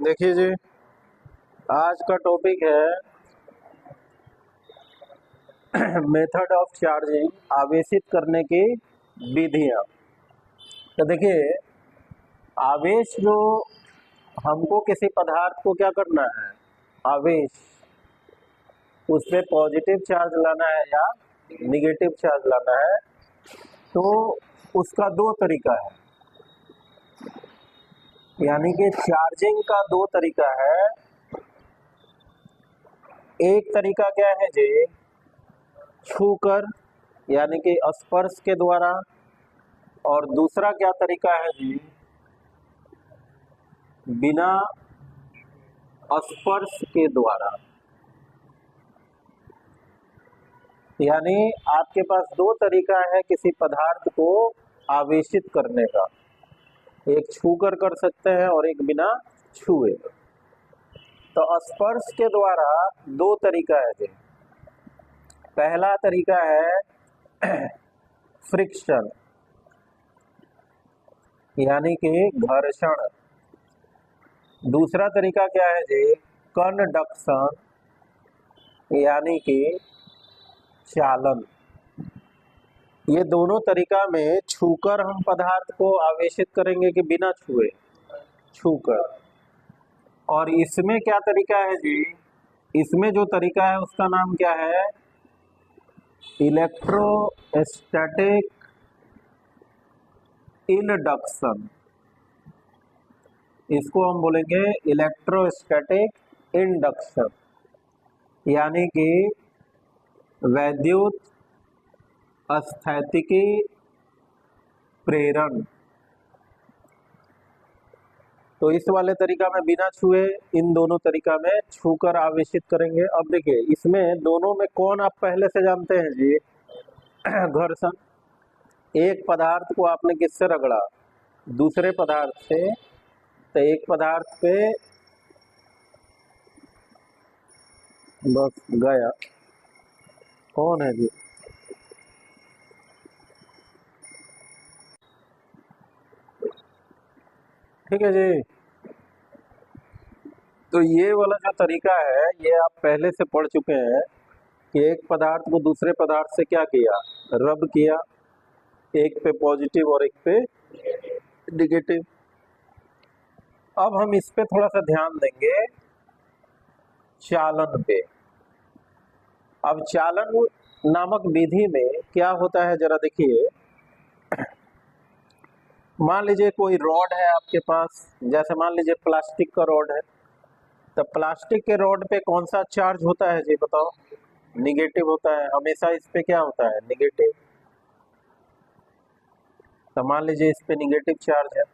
देखिए जी, आज का टॉपिक है मेथड ऑफ चार्जिंग, आवेशित करने की विधियां। तो देखिए, आवेश जो हमको किसी पदार्थ को क्या करना है, आवेश उस पे पॉजिटिव चार्ज लाना है या निगेटिव चार्ज लाना है, तो उसका दो तरीका है। यानी कि चार्जिंग का दो तरीका है। एक तरीका क्या है जी, छूकर यानी कि स्पर्श के द्वारा, और दूसरा क्या तरीका है जी, बिना स्पर्श के द्वारा। यानी आपके पास दो तरीका है किसी पदार्थ को आवेशित करने का, एक छूकर कर सकते हैं और एक बिना छुए। तो स्पर्श के द्वारा दो तरीका है जी। पहला तरीका है फ्रिक्शन यानी कि घर्षण। दूसरा तरीका क्या है जी, कंडक्शन यानी कि चालन। ये दोनों तरीका में छूकर हम पदार्थ को आवेशित करेंगे कि बिना छुए, छूकर। और इसमें क्या तरीका है जी, इसमें जो तरीका है उसका नाम क्या है, इलेक्ट्रोस्टैटिक इंडक्शन। इसको हम बोलेंगे इलेक्ट्रोस्टैटिक इंडक्शन, यानी कि वैद्युत स्थैतिकी प्रेरण। तो इस वाले तरीका में बिना छुए, इन दोनों तरीका में छूकर आवेशित करेंगे। अब देखिए, इसमें दोनों में कौन आप पहले से जानते हैं जी, घर्षण। एक पदार्थ को आपने किससे रगड़ा, दूसरे पदार्थ से। तो एक पदार्थ पे बस गया, कौन है जी, ठीक है जी। तो ये वाला जो तरीका है, ये आप पहले से पढ़ चुके हैं कि एक पदार्थ को दूसरे पदार्थ से क्या किया, रब किया, एक पे पॉजिटिव और एक पे निगेटिव। अब हम इस पे थोड़ा सा ध्यान देंगे, चालन पे। अब चालन नामक विधि में क्या होता है, जरा देखिए। मान लीजिए कोई रॉड है आपके पास, जैसे मान लीजिए प्लास्टिक का रॉड है। तो प्लास्टिक के रॉड पे कौन सा चार्ज होता है जी, बताओ, निगेटिव होता है हमेशा। इस पे क्या होता है, निगेटिव। तो मान लीजिए इस पे निगेटिव चार्ज है।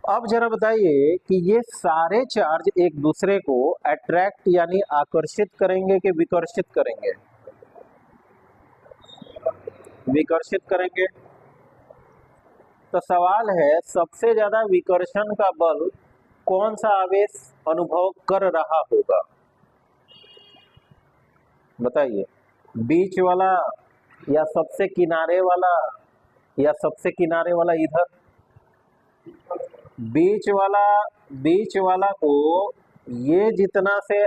अब जरा बताइए कि ये सारे चार्ज एक दूसरे को अट्रैक्ट यानी आकर्षित करेंगे कि विकर्षित करेंगे, विकर्षित करेंगे। तो सवाल है, सबसे ज्यादा विकर्षण का बल कौन सा आवेश अनुभव कर रहा होगा, बताइए। बीच वाला, या सबसे किनारे वाला, या सबसे किनारे वाला इधर। बीच वाला, बीच वाला को ये जितना से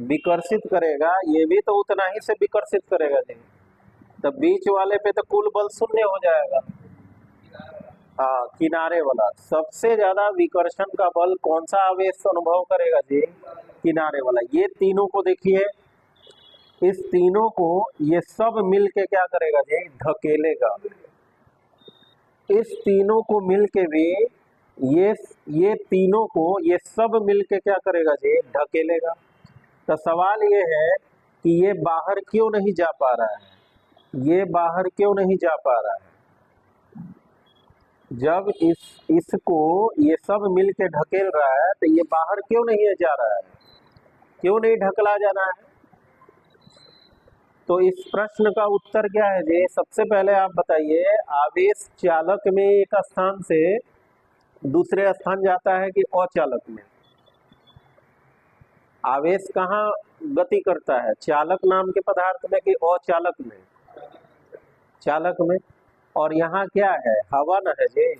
विकर्षित करेगा, ये भी तो उतना ही से विकर्षित करेगा जी। तो बीच वाले पे तो कुल बल शून्य हो जाएगा। हाँ, किनारे वाला। सबसे ज्यादा विकर्षण का बल कौन सा आवेश अनुभव करेगा जी, किनारे वाला। ये तीनों को देखिए, इस तीनों को ये सब मिल के क्या करेगा जी, ढकेलेगा। इस तीनों को मिल के भी ये तीनों को ये सब मिल के क्या करेगा जी, ढकेलेगा। तो सवाल ये है कि ये बाहर क्यों नहीं जा पा रहा है, ये बाहर क्यों नहीं जा पा रहा है। जब इसको ये सब मिल के ढकेल रहा है, तो ये बाहर क्यों नहीं जा रहा है, क्यों नहीं ढकला जा रहा है। तो इस प्रश्न का उत्तर क्या है जी, सबसे पहले आप बताइए, आवेश चालक में एक स्थान से दूसरे स्थान जाता है कि अचालक में। आवेश कहाँ गति करता है, चालक नाम के पदार्थ में कि अचालक में, चालक में। और यहाँ क्या है, हवन है जी,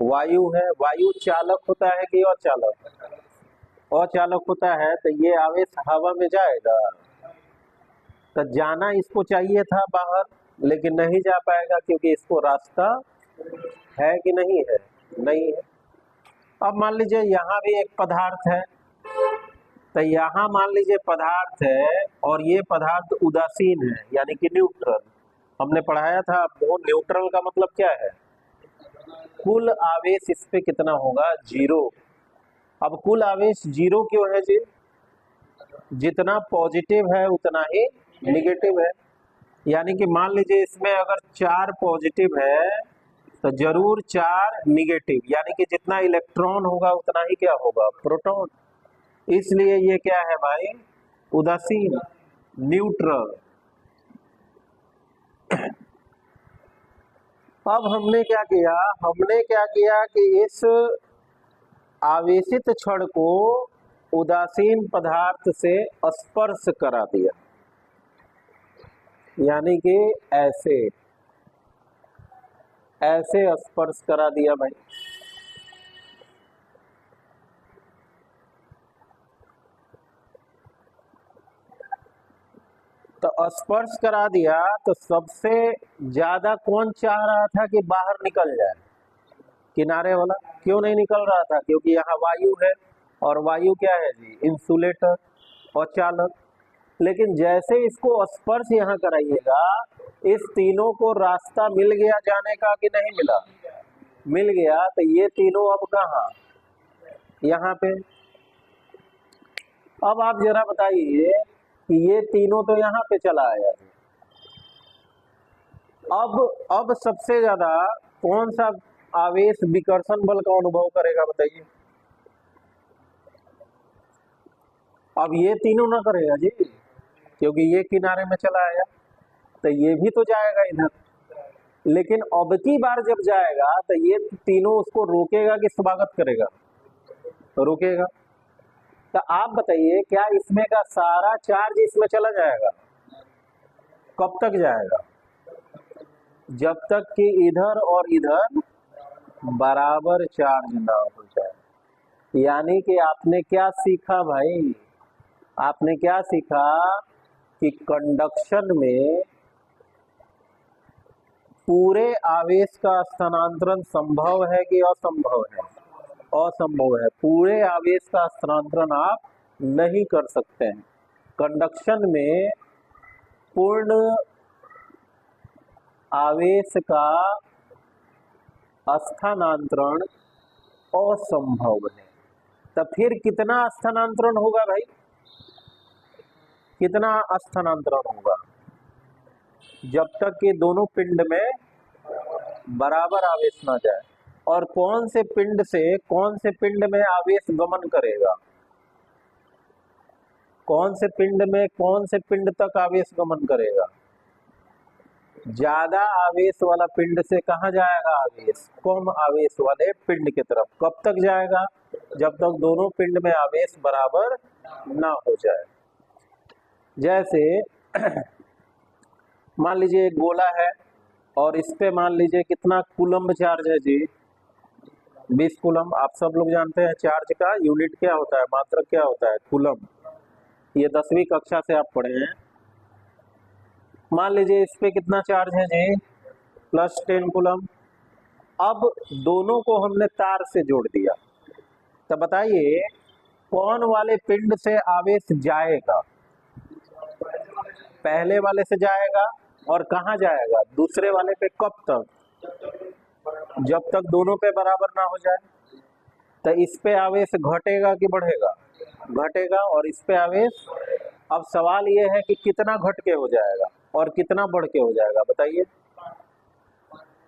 वायु है, वायु चालक होता है कि अचालक? अचालक होता है, तो ये आवेश हवा में जाएगा, तो जाना इसको चाहिए था बाहर, लेकिन नहीं जा पाएगा क्योंकि इसको रास्ता है कि नहीं है? नहीं है। अब मान लीजिए यहाँ भी एक पदार्थ है, तो यहाँ मान लीजिए पदार्थ है और ये पदार्थ उदासीन है, यानी कि न्यूट्रल। हमने पढ़ाया था आपको, न्यूट्रल का मतलब क्या है? कुल आवेश इस पे कितना होगा? 0। अब कुल आवेश 0 क्यों है जी? जितना पॉजिटिव है उतना ही निगेटिव है। यानी कि मान लीजिए इसमें अगर 4 पॉजिटिव है तो जरूर 4 निगेटिव, यानी कि जितना इलेक्ट्रॉन होगा उतना ही क्या होगा? प्रोटॉन। इसलिए ये क्या है भाई? उदासीन, न्यूट्रल। अब हमने क्या किया? हमने क्या किया कि इस आवेशित छड़ को उदासीन पदार्थ से स्पर्श करा दिया, यानी कि ऐसे ऐसे स्पर्श करा दिया भाई। तो स्पर्श करा दिया, तो सबसे ज्यादा कौन चाह रहा था कि बाहर निकल जाए? किनारे वाला। क्यों नहीं निकल रहा था? क्योंकि यहाँ वायु है, और वायु क्या है जी? इंसुलेटर और चालक। लेकिन जैसे इसको स्पर्श यहाँ कराइएगा, इस तीनों को रास्ता मिल गया जाने का कि नहीं मिला? मिल गया। तो ये तीनों अब कहाँ? यहाँ पे। अब आप जरा बताइए कि ये तीनों तो यहाँ पे चला आया, अब सबसे ज्यादा कौन सा आवेश विकर्षण बल का अनुभव करेगा? बताइए। अब ये तीनों ना करेगा जी, क्योंकि ये किनारे में चला आया, तो ये भी तो जाएगा इधर। लेकिन अब की बार जब जाएगा तो ये तीनों उसको रोकेगा कि स्वागत करेगा? रोकेगा। तो आप बताइए, क्या इसमें का सारा चार्ज इसमें चला जाएगा? कब तक जाएगा? जब तक कि इधर और इधर बराबर चार्ज ना हो जाए। यानी कि आपने क्या सीखा भाई? आपने क्या सीखा कि कंडक्शन में पूरे आवेश का स्थानांतरण संभव है कि असंभव है? असंभव है। पूरे आवेश का स्थानांतरण आप नहीं कर सकते हैं। कंडक्शन में पूर्ण आवेश का स्थानांतरण असंभव है। तो फिर कितना स्थानांतरण होगा भाई? कितना स्थानांतरण होगा? जब तक कि दोनों पिंड में बराबर आवेश ना जाए। और कौन से पिंड से कौन से पिंड में आवेश गमन करेगा? कौन से पिंड में कौन से पिंड तक आवेश गमन करेगा? ज्यादा आवेश वाला पिंड से कहाँ जाएगा आवेश? कम आवेश वाले पिंड की तरफ। कब तक जाएगा? जब तक दोनों पिंड में आवेश बराबर ना हो जाए। जैसे मान लीजिए एक गोला है और इस पे मान लीजिए कितना कूलम्ब चार्ज है जी? 20 कूलम्ब। आप सब लोग जानते हैं चार्ज का यूनिट क्या होता है, मात्रक क्या होता है? कूलम्ब। ये 10वीं कक्षा से आप पढ़े हैं। मान लीजिए इस पे कितना चार्ज है जी? +10 कूलम्ब। अब दोनों को हमने तार से जोड़ दिया, तो बताइए कौन वाले पिंड से आवेश जाएगा? पहले वाले से जाएगा। और कहाँ जाएगा? दूसरे वाले पे। कब तक? जब तक दोनों पे बराबर ना हो जाए। तो इस पे आवेश घटेगा कि बढ़ेगा? घटेगा। और इस पे आवेश, अब सवाल ये है कि कितना घट के हो जाएगा और कितना बढ़ के हो जाएगा? बताइए।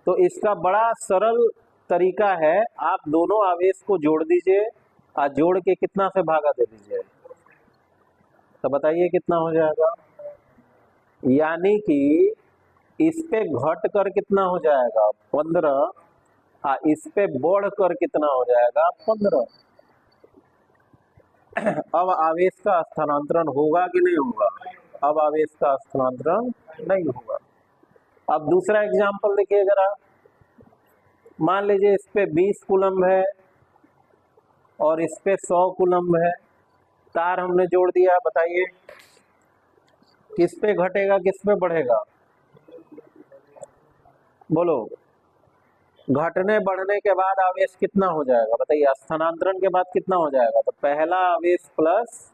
तो इसका बड़ा सरल तरीका है, आप दोनों आवेश को जोड़ दीजिए और जोड़ के कितना से भागा दे दीजिए, तो बताइए कितना हो जाएगा? यानी कि इस पे घट कर कितना हो जाएगा? 15। इस पे बढ़ कर कितना हो जाएगा? 15। अब आवेश का स्थानांतरण होगा कि नहीं होगा? अब आवेश का स्थानांतरण नहीं होगा। अब दूसरा एग्जांपल देखिए जरा। मान लीजिए इस पे 20 कूलम्ब है और इस पे 100 कूलम्ब है, तार हमने जोड़ दिया, बताइए किस पे घटेगा किस पे बढ़ेगा, बोलो। घटने बढ़ने के बाद आवेश कितना हो जाएगा बताइए, स्थानांतरण के बाद कितना हो जाएगा, तो पहला आवेश प्लस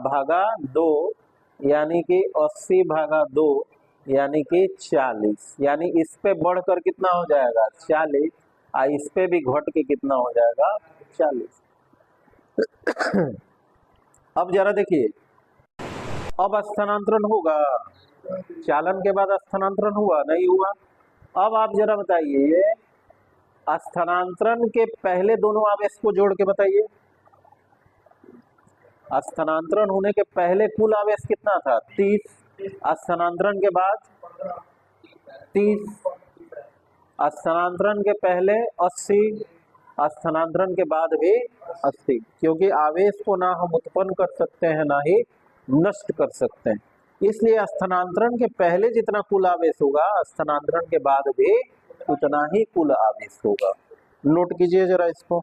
भागा 2 यानी कि 80 भागा 2 यानी कि 40, यानी इस पे बढ़कर कितना हो जाएगा 40, इस पे भी घट के कितना हो जाएगा 40। अब जरा देखिए, अब स्थानांतरण होगा, चालन के बाद स्थानांतरण हुआ नहीं हुआ। अब आप जरा बताइए, स्थानांतरण के पहले दोनों आवेश को जोड़ के बताइए, स्थानांतरण होने के पहले कुल आवेश कितना था 30, स्थानांतरण के बाद 30, स्थानांतरण के पहले 80, स्थानांतरण के बाद भी 80, क्योंकि आवेश को ना हम उत्पन्न कर सकते हैं ना ही नष्ट कर सकते हैं, इसलिए स्थानांतरण के पहले जितना कुल आवेश होगा स्थानांतरण के बाद भी उतना ही कुल आवेश होगा। नोट कीजिए जरा इसको।